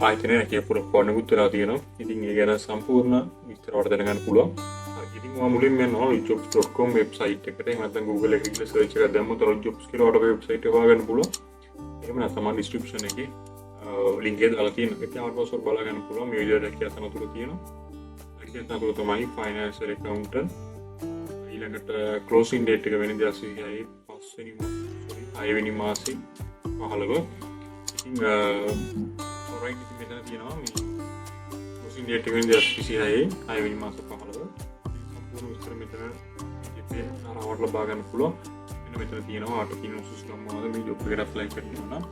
ආයතනය රැකියා පුරප්පාඩනකුත් වෙලා තියෙනවා. ඉතින් ඒ ගැන සම්පූර්ණ විස්තර වලට දැනගන්න පුළුවන්. ඉතින් මම මුලින්ම යනවා knowledgejobs.com වෙබ්සයිට් එකට. එහෙම නැත්නම් Google එකේ ගිහලා සර්ච් එකක් දැම්මොත් knowledgejobs කියලා ඔයාලගේ වෙබ්සයිට් එක හොයාගන්න පුළුවන්. එහෙම නැත්නම් මම ඩිස්ක්‍රිප්ෂන් එකේ ලින්ක් එක දාලා තියෙනවා. ඒක ආවොත් බලා ගන්න පුළුවන්. මේ විදිහට රැකියා තනතුරු තියෙනවා. රැකියා තනතුරු තමයි financial accountant. ඊළඟට closing date එක වෙනදා 6 වෙනි මාසේ 15. ඉතින් alright ඉතින් මෙතන තියෙනවා මේ closing date එක වෙනදා 6 වෙනි මාසේ 15. සම්පූර්ණ විස්තර මෙතන ඉතින් ආරවට් ලබා ගන්න පුළුවන්. මෙතන තියෙනවා අට තියෙන උසස්කම් මොනවද මේ ජොබ් එකට apply කරන්න නම්.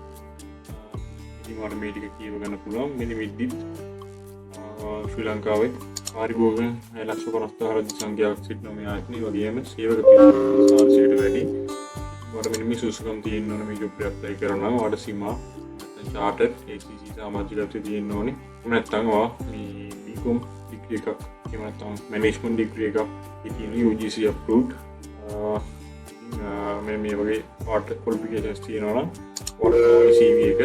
ඉතින් ඔයාලට මේ ටික කියව ගන්න පුළුවන්. මෙන්න විද්දිත් ශ්‍රී ලංකාවේ පාරිභෝගික 6,54,000 සංඛ්‍යාවක් සිටින මේ ආයතනය වගේම සේවක පිරිස 400ට වැඩි. ඔයාලට මෙන්න මේ සුසුකම් තියෙන්න ඕනේ මේ ජොබ් එකට apply කරනවා. ඔයාලට සීමා නැත්නම් chartered ACC සමාජිකත්වයේ තියෙන්න ඕනේ. නැත්නම් ඔයා මේ BCom degree එකක් එහෙම නැත්නම් management degree එකක් තියෙන UGC approved මේ වගේ part qualifications තියෙනවා නම් ඔයාලගේ CV එක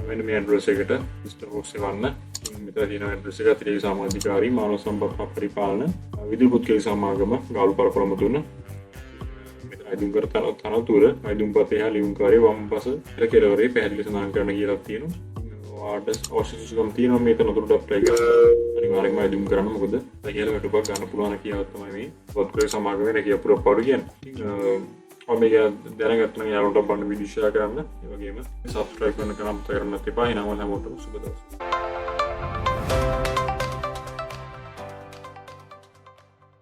මෙන්න මේ address එකට Mr. Rose එවන්න. මෙතන තියෙන address එක අතිරේක සමාජිකාරී මානව සම්පත් පරිපාලන විදුලි පුත්කේ සමාගම ගාලු පරපුරම තුන. මෙතන අයිදුම් කර තනතුර අයිදුම් පතේ හා ලියුම්කාරී වම්පස කෙළවරේ පැහැදිලි සඳහන් කරන්න කියලා තියෙනවා. ඔයාලට අවශ්‍ය සුසුකම් තියෙනවා මේ තනතුරට apply කරන්න. අනිවාර්යයෙන්ම අයිදුම් කරන්න. මොකද රැකියාව වැටුපක් ගන්න පුළුවන් කියලා තමයි මේ පුත්කේ සමාගමේ රැකියාව පුරප්පාඩු කියන්නේ. මේක දැනගත්ත නම් යාළුවන්ට බන්න වීඩියෝ ෂෙයා කරන්න. ඒ වගේම subscribe කරන්න කරන්න නැත්නම් එපා. එනම හැමෝටම සුබ දවසක්.